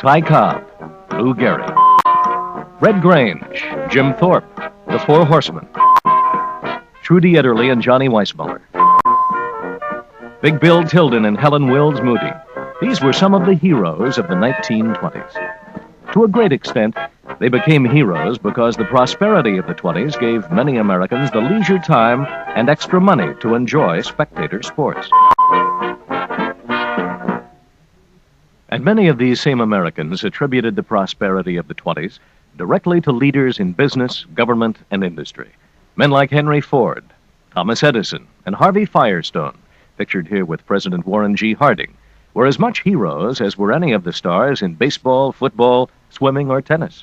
Ty Cobb, Lou Gehrig. Red Grange, Jim Thorpe, The Four Horsemen. Trudy Ederle and Johnny Weissmuller. Big Bill Tilden and Helen Wills Moody. These were some of the heroes of the 1920s. To a great extent, they became heroes because the prosperity of the 20s gave many Americans the leisure time and extra money to enjoy spectator sports. And many of these same Americans attributed the prosperity of the 20s directly to leaders in business, government, and industry. Men like Henry Ford, Thomas Edison, and Harvey Firestone, pictured here with President Warren G. Harding, were as much heroes as were any of the stars in baseball, football, swimming, or tennis.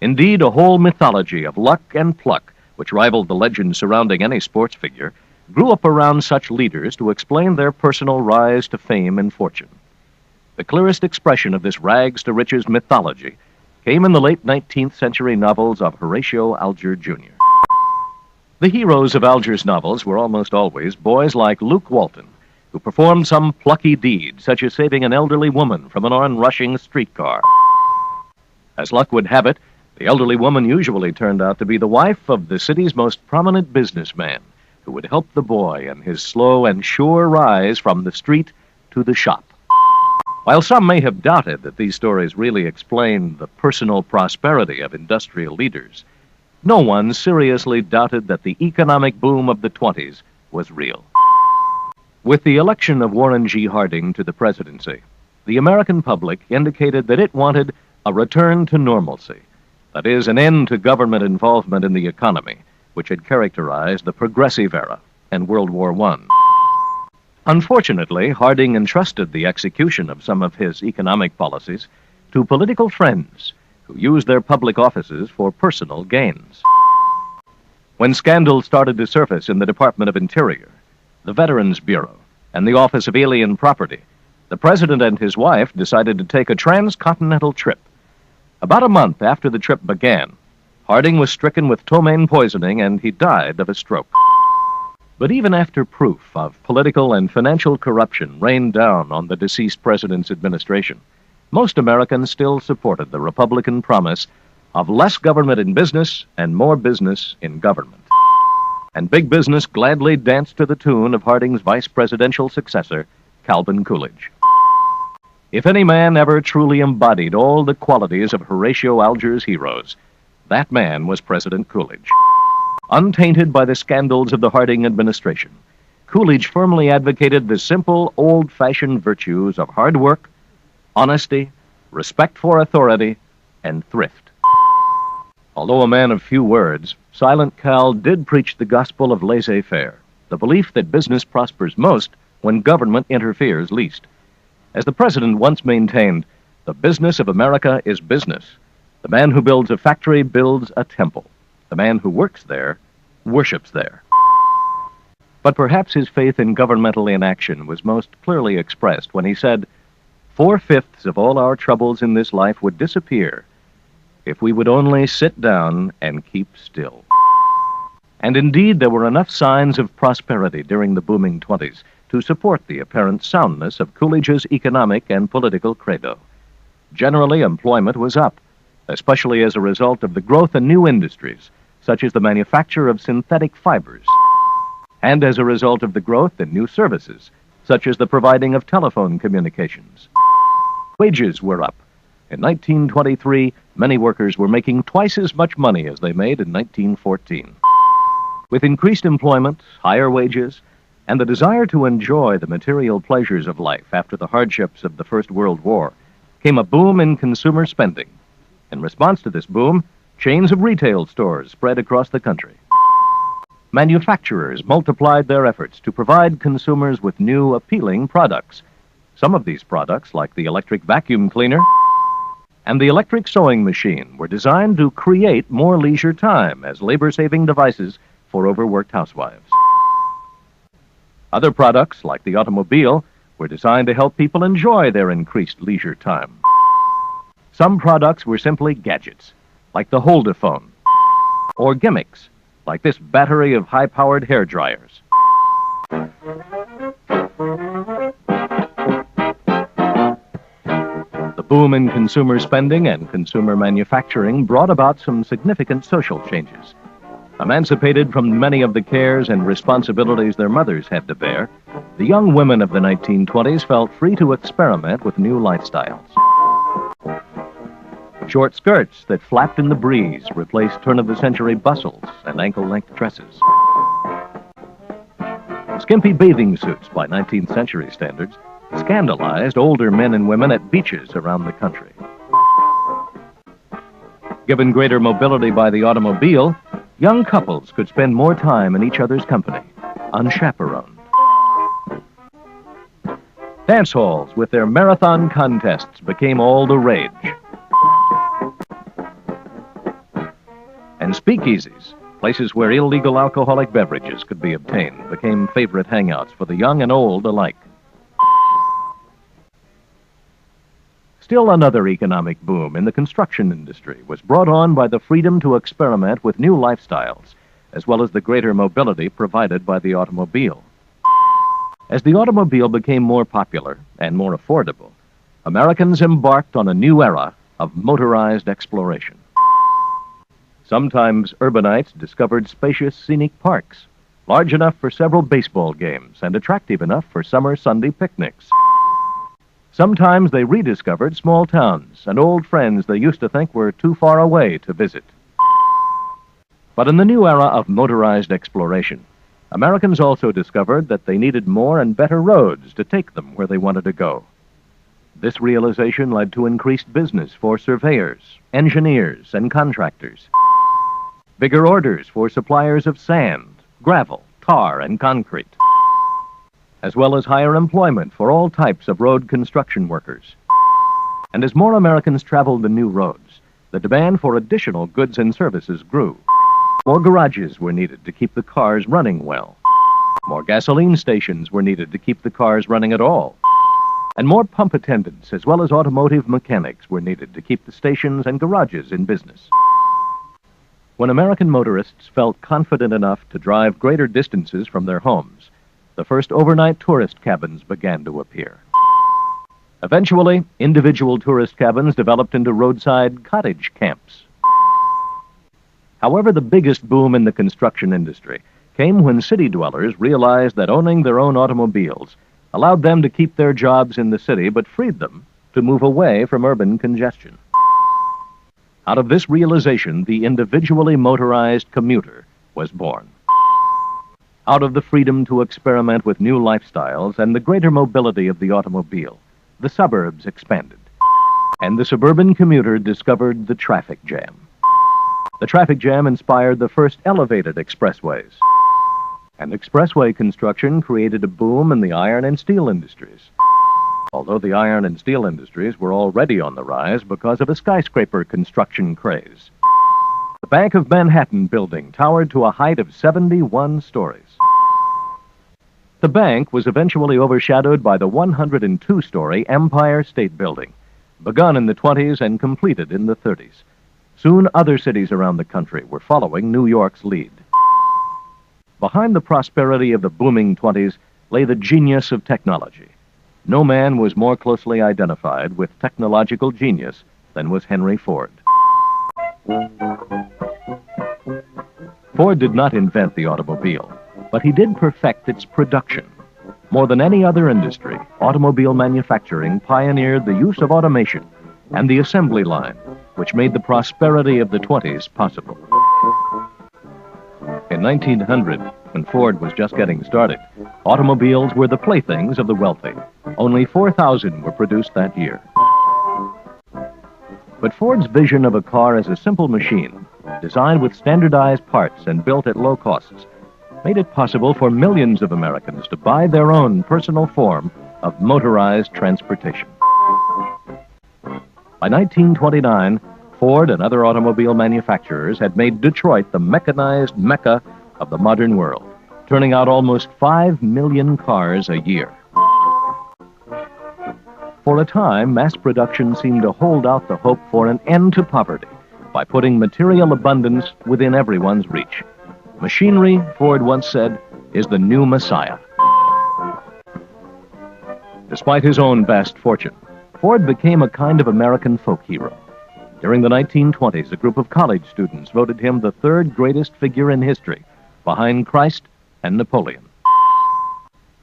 Indeed, a whole mythology of luck and pluck, which rivaled the legends surrounding any sports figure, grew up around such leaders to explain their personal rise to fame and fortune. The clearest expression of this rags-to-riches mythology came in the late 19th century novels of Horatio Alger, Jr. The heroes of Alger's novels were almost always boys like Luke Walton, who performed some plucky deed, such as saving an elderly woman from an onrushing streetcar. As luck would have it, the elderly woman usually turned out to be the wife of the city's most prominent businessman, who would help the boy in his slow and sure rise from the street to the shop. While some may have doubted that these stories really explained the personal prosperity of industrial leaders, no one seriously doubted that the economic boom of the 20s was real. With the election of Warren G. Harding to the presidency, the American public indicated that it wanted a return to normalcy, that is, an end to government involvement in the economy, which had characterized the Progressive Era and World War I. Unfortunately, Harding entrusted the execution of some of his economic policies to political friends who used their public offices for personal gains. When scandals started to surface in the Department of Interior, the Veterans Bureau, and the Office of Alien Property, the president and his wife decided to take a transcontinental trip. About a month after the trip began, Harding was stricken with ptomaine poisoning and he died of a stroke. But even after proof of political and financial corruption rained down on the deceased president's administration, most Americans still supported the Republican promise of less government in business and more business in government. And big business gladly danced to the tune of Harding's vice presidential successor, Calvin Coolidge. If any man ever truly embodied all the qualities of Horatio Alger's heroes, that man was President Coolidge. Untainted by the scandals of the Harding administration, Coolidge firmly advocated the simple, old-fashioned virtues of hard work, honesty, respect for authority, and thrift. Although a man of few words, Silent Cal did preach the gospel of laissez-faire, the belief that business prospers most when government interferes least. As the president once maintained, the business of America is business. The man who builds a factory builds a temple. The man who works there worships there. But perhaps his faith in governmental inaction was most clearly expressed when he said, 4/5 of all our troubles in this life would disappear if we would only sit down and keep still. And indeed, there were enough signs of prosperity during the booming 20s to support the apparent soundness of Coolidge's economic and political credo. Generally, employment was up, especially as a result of the growth in new industries, such as the manufacture of synthetic fibers, and as a result of the growth in new services, such as the providing of telephone communications. Wages were up. In 1923, many workers were making twice as much money as they made in 1914. With increased employment, higher wages, and the desire to enjoy the material pleasures of life after the hardships of the First World War, came a boom in consumer spending. In response to this boom, chains of retail stores spread across the country. Manufacturers multiplied their efforts to provide consumers with new, appealing products. Some of these products, like the electric vacuum cleaner and the electric sewing machine, were designed to create more leisure time as labor-saving devices for overworked housewives. Other products, like the automobile, were designed to help people enjoy their increased leisure time. Some products were simply gadgets, like the hold-a-phone, or gimmicks, like this battery of high-powered hair dryers. The boom in consumer spending and consumer manufacturing brought about some significant social changes. Emancipated from many of the cares and responsibilities their mothers had to bear, the young women of the 1920s felt free to experiment with new lifestyles. Short skirts that flapped in the breeze replaced turn-of-the-century bustles and ankle-length dresses. Skimpy bathing suits by 19th century standards scandalized older men and women at beaches around the country. Given greater mobility by the automobile, young couples could spend more time in each other's company, unchaperoned. Dance halls with their marathon contests became all the rage. And speakeasies, places where illegal alcoholic beverages could be obtained, became favorite hangouts for the young and old alike. Still another economic boom in the construction industry was brought on by the freedom to experiment with new lifestyles, as well as the greater mobility provided by the automobile. As the automobile became more popular and more affordable, Americans embarked on a new era of motorized exploration. Sometimes urbanites discovered spacious scenic parks, large enough for several baseball games and attractive enough for summer Sunday picnics. Sometimes they rediscovered small towns and old friends they used to think were too far away to visit. But in the new era of motorized exploration, Americans also discovered that they needed more and better roads to take them where they wanted to go. This realization led to increased business for surveyors, engineers, and contractors. Bigger orders for suppliers of sand, gravel, tar, and concrete, as well as higher employment for all types of road construction workers. And as more Americans traveled the new roads, the demand for additional goods and services grew. More garages were needed to keep the cars running well. More gasoline stations were needed to keep the cars running at all. And more pump attendants as well as automotive mechanics were needed to keep the stations and garages in business. When American motorists felt confident enough to drive greater distances from their homes, the first overnight tourist cabins began to appear. Eventually, individual tourist cabins developed into roadside cottage camps. However, the biggest boom in the construction industry came when city dwellers realized that owning their own automobiles allowed them to keep their jobs in the city but freed them to move away from urban congestion. Out of this realization, the individually motorized commuter was born. Out of the freedom to experiment with new lifestyles and the greater mobility of the automobile, the suburbs expanded, and the suburban commuter discovered the traffic jam. The traffic jam inspired the first elevated expressways, and expressway construction created a boom in the iron and steel industries. Although the iron and steel industries were already on the rise because of a skyscraper construction craze. The Bank of Manhattan building towered to a height of 71 stories. The bank was eventually overshadowed by the 102-story Empire State Building, begun in the 20s and completed in the 30s. Soon other cities around the country were following New York's lead. Behind the prosperity of the booming 20s lay the genius of technology. No man was more closely identified with technological genius than was Henry Ford. Ford did not invent the automobile, but he did perfect its production. More than any other industry, automobile manufacturing pioneered the use of automation and the assembly line, which made the prosperity of the 20s possible. In 1900, when Ford was just getting started, automobiles were the playthings of the wealthy. Only 4,000 were produced that year. But Ford's vision of a car as a simple machine, designed with standardized parts and built at low costs, made it possible for millions of Americans to buy their own personal form of motorized transportation. By 1929, Ford and other automobile manufacturers had made Detroit the mechanized mecca of the modern world, turning out almost 5 million cars a year. For a time, mass production seemed to hold out the hope for an end to poverty by putting material abundance within everyone's reach. Machinery, Ford once said, is the new Messiah. Despite his own vast fortune, Ford became a kind of American folk hero. During the 1920s, a group of college students voted him the third greatest figure in history, behind Christ and Napoleon.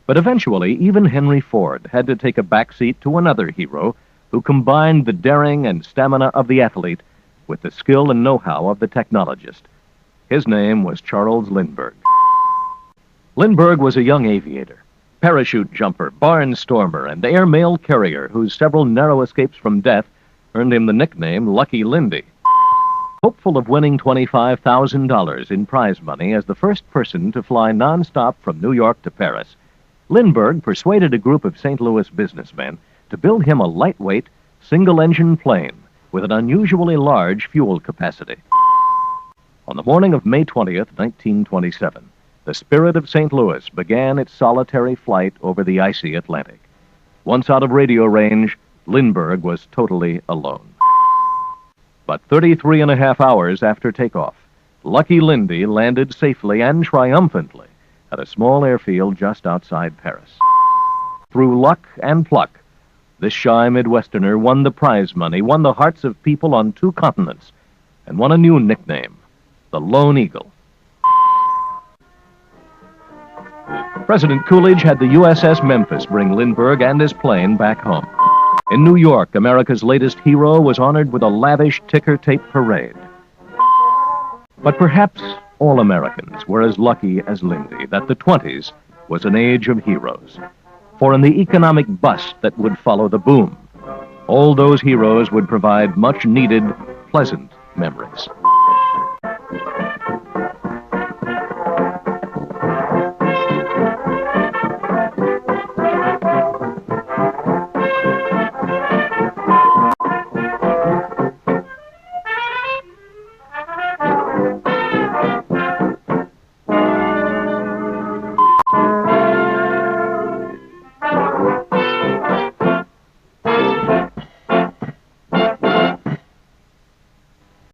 But eventually, even Henry Ford had to take a backseat to another hero who combined the daring and stamina of the athlete with the skill and know-how of the technologist. His name was Charles Lindbergh. Lindbergh was a young aviator, parachute jumper, barnstormer, and airmail carrier whose several narrow escapes from death earned him the nickname Lucky Lindy. Hopeful of winning $25,000 in prize money as the first person to fly nonstop from New York to Paris, Lindbergh persuaded a group of St. Louis businessmen to build him a lightweight, single-engine plane with an unusually large fuel capacity. On the morning of May 20th, 1927, the Spirit of St. Louis began its solitary flight over the icy Atlantic. Once out of radio range, Lindbergh was totally alone. But 33 and a half hours after takeoff, Lucky Lindy landed safely and triumphantly at a small airfield just outside Paris. Through luck and pluck, this shy Midwesterner won the prize money, won the hearts of people on 2 continents, and won a new nickname, the Lone Eagle. President Coolidge had the USS Memphis bring Lindbergh and his plane back home. In New York, America's latest hero was honored with a lavish ticker-tape parade. But perhaps all Americans were as lucky as Lindy that the 20s was an age of heroes. For in the economic bust that would follow the boom, all those heroes would provide much-needed, pleasant memories.